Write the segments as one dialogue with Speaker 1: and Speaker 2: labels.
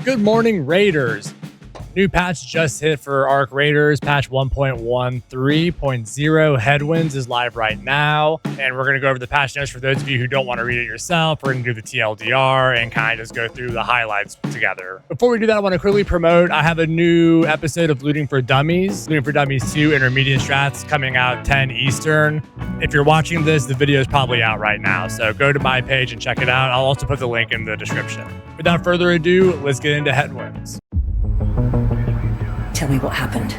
Speaker 1: Good morning, Raiders. New patch just hit for Arc Raiders. Patch 1.13.0 Headwinds is live right now. And we're going to go over the patch notes for those of you who don't want to read it yourself. We're going to do the TLDR and kind of just go through the highlights together. Before we do that, I want to quickly promote, I have a new episode of Looting for Dummies. Looting for Dummies 2 Intermediate Strats coming out 10 Eastern. If you're watching this, the video is probably out right now. So go to my page and check it out. I'll also put the link in the description. Without further ado, let's get into Headwinds.
Speaker 2: Tell me what happened.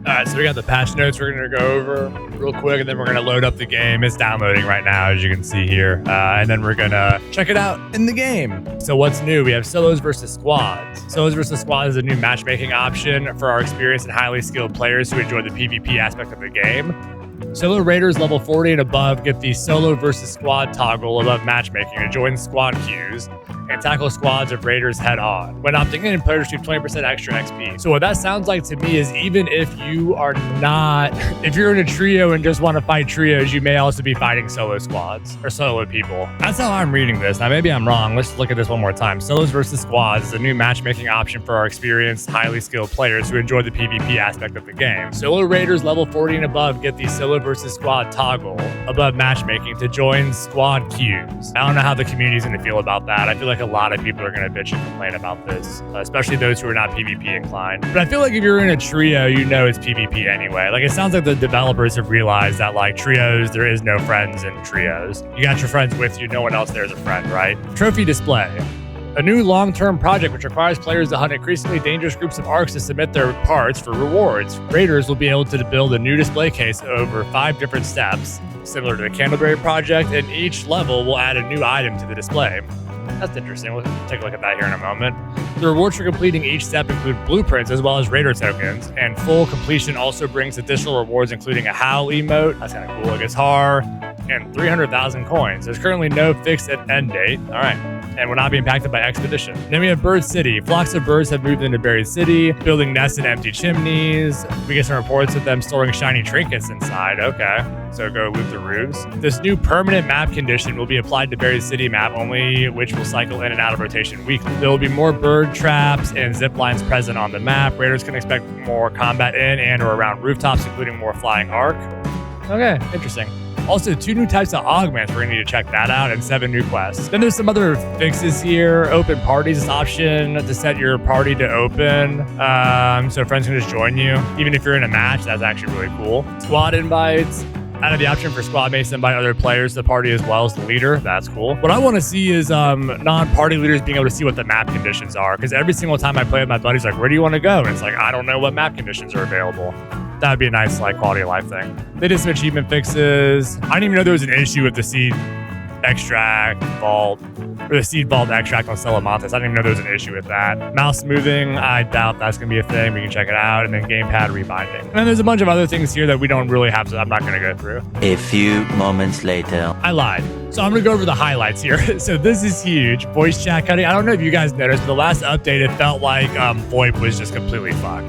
Speaker 1: All right, so we got the patch notes we're going to go over real quick, and then we're going to load up the game. It's downloading right now, as you can see here. And then we're going to check it out in the game. So what's new? We have solos versus squads. Solos versus squads is a new matchmaking option for our experienced and highly skilled players who enjoy the PvP aspect of the game. Solo Raiders level 40 and above get the solo versus squad toggle above matchmaking to join squad queues and tackle squads of Raiders head on. When opting in, players receive 20% extra XP. So what that sounds like to me is even if you are not, if you're in a trio and just want to fight trios, you may also be fighting solo squads or solo people. That's how I'm reading this. Now, maybe I'm wrong. Let's look at this one more time. Solos versus squads is a new matchmaking option for our experienced, highly skilled players who enjoy the PvP aspect of the game. Solo Raiders level 40 and above get the solo versus squad toggle above matchmaking to join squad queues. I don't know how the community's going to feel about that. I feel like a lot of people are going to bitch and complain about this, especially those who are not PvP inclined. But I feel like if you're in a trio, you know it's PvP anyway. Like, it sounds like the developers have realized that, like, trios, there is no friends in trios. You got your friends with you, no one else there is a friend, right? Trophy display. A new long-term project which requires players to hunt increasingly dangerous groups of arcs to submit their parts for rewards. Raiders will be able to build a new display case over 5 different steps, similar to the Candleberry project, and each level will add a new item to the display. That's interesting. We'll take a look at that here in a moment. The rewards for completing each step include blueprints as well as Raider tokens, and full completion also brings additional rewards including a Howl emote, that's kind of cool, a guitar, and 300,000 coins. There's currently no fixed end date. All right. And will not be impacted by Expedition. Then we have Bird City. Flocks of birds have moved into Buried City, building nests in empty chimneys. We get some reports of them storing shiny trinkets inside. Okay, so go loot the roofs. This new permanent map condition will be applied to Buried City map only, which will cycle in and out of rotation weekly. There will be more bird traps and zip lines present on the map. Raiders can expect more combat in and or around rooftops, including more flying arc. Okay, interesting. Also, 2 new types of augments. We're going to need to check that out, and 7 new quests. Then there's some other fixes here. Open parties option to set your party to open. So friends can just join you. Even if you're in a match, that's actually really cool. Squad invites. Added the option for squad mates to invite other players to the party as well as the leader. That's cool. What I want to see is non-party leaders being able to see what the map conditions are. Because every single time I play with my buddies, like, where do you want to go? And it's like, I don't know what map conditions are available. That would be a nice, like, quality of life thing. They did some achievement fixes. I didn't even know there was an issue with the seed extract vault, or the seed vault extract on Salamantis. I didn't even know there was an issue with that. Mouse smoothing, I doubt that's going to be a thing. We can check it out. And then gamepad rebinding. And then there's a bunch of other things here that we don't really have, so I'm not going to go through.
Speaker 3: A few moments later.
Speaker 1: I lied. So I'm going to go over the highlights here. So this is huge. Voice chat cutting. I don't know if you guys noticed, but the last update, it felt like VoIP was just completely fucked.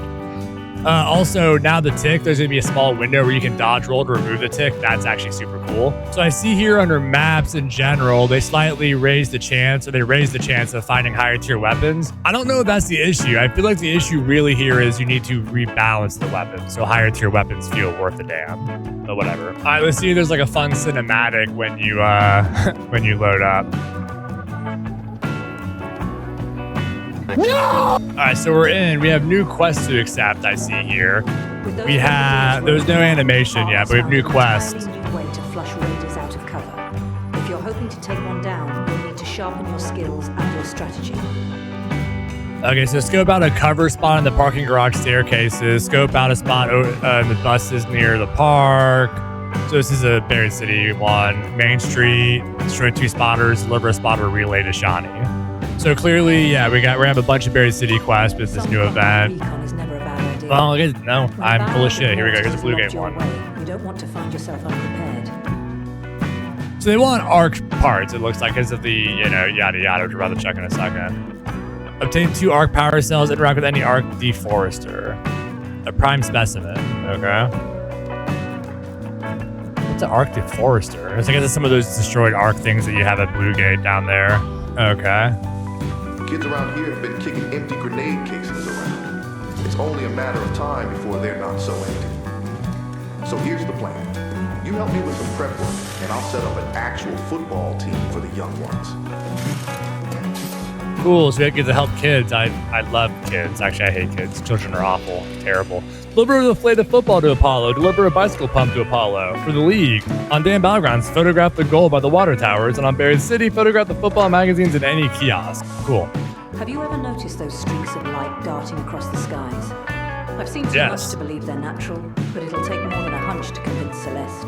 Speaker 1: Also, now the tick, there's going to be a small window where you can dodge roll to remove the tick. That's actually super cool. So I see here under maps in general, they slightly raise the chance, or they raise the chance of finding higher tier weapons. I don't know if that's the issue. I feel like the issue really here is you need to rebalance the weapons, so higher tier weapons feel worth a damn. But whatever. All right, let's see if there's like a fun cinematic when you when you load up. No! All right, so we're in. We have new quests to accept, I see here. We have, there's no animation yet, but we have new quests.
Speaker 2: New way to flush raiders out of cover. If you're hoping to take one down, you'll need to sharpen your skills and your strategy.
Speaker 1: Okay, so scope out a cover spot in the parking garage staircases. Scope out a spot in the buses near the park. So this is a Buried City one. Main Street, destroy 2 spotters, deliver a spotter relay to Shawnee. So clearly, yeah, we have a bunch of Buried City quests with this new event. Well, I guess, no, I'm full of shit. Here we go. Here's a Blue Gate one.
Speaker 2: You don't want to find yourself unprepared.
Speaker 1: So they want arc parts, it looks like, because of the, yada yada, which we're about to check in a second. Obtain 2 arc power cells, interact with any arc deforester. A prime specimen. Okay. What's an arc deforester? I guess it's some of those destroyed arc things that you have at Blue Gate down there. Okay.
Speaker 4: Kids around here have been kicking empty grenade casings around. It's only a matter of time before they're not so empty. So here's the plan. You help me with some prep work, and I'll set up an actual football team for the young ones.
Speaker 1: Cool, so we get to help kids. I love kids. Actually, I hate kids. Children are awful, terrible. Deliver the inflated football to Apollo. Deliver a bicycle pump to Apollo. For the league, on Dan Battlegrounds, photograph the goal by the water towers. And on Barry City, photograph the football magazines in any kiosk. Cool.
Speaker 2: Have you ever noticed those streaks of light darting across the skies? I've seen too much to believe they're natural, but it'll take more than a hunch to convince Celeste.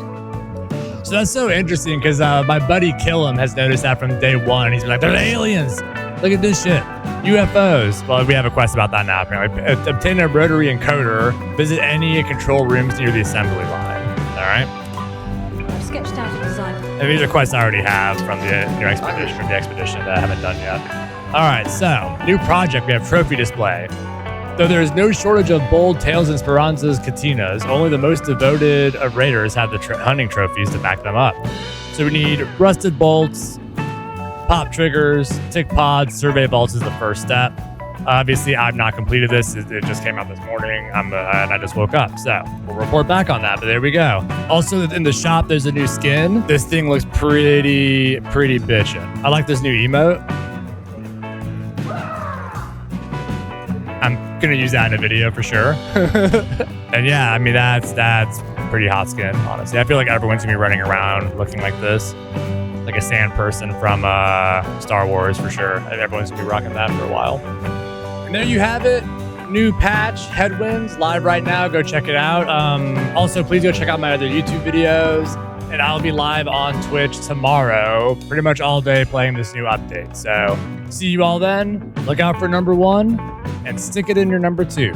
Speaker 1: So that's so interesting because my buddy Killam has noticed that from day one. He's been like, they're aliens. Look at this shit. UFOs. Well, we have a quest about that now, apparently. Obtain a rotary encoder. Visit any control rooms near the assembly line. All right?
Speaker 2: I've sketched out a design.
Speaker 1: And these are quests I already have from the new expedition that I haven't done yet. All right, so new project. We have trophy display. Though there is no shortage of bold Tails and Speranza's katinas, only the most devoted of raiders have the hunting trophies to back them up. So we need rusted bolts, pop triggers, tick pods, survey bolts is the first step. Obviously, I've not completed this. It just came out this morning, and I just woke up. So we'll report back on that, but there we go. Also, in the shop, there's a new skin. This thing looks pretty bitchin'. I like this new emote. I'm going to use that in a video for sure. And yeah, I mean, that's pretty hot skin, honestly. I feel like everyone's going to be running around looking like this. Like a sand person from Star Wars for sure. And everyone's gonna be rocking that for a while. And there you have it. New patch, Headwinds, live right now. Go check it out. Also, please go check out my other YouTube videos. And I'll be live on Twitch tomorrow, pretty much all day playing this new update. So see you all then. Look out for number 1 and stick it in your number 2.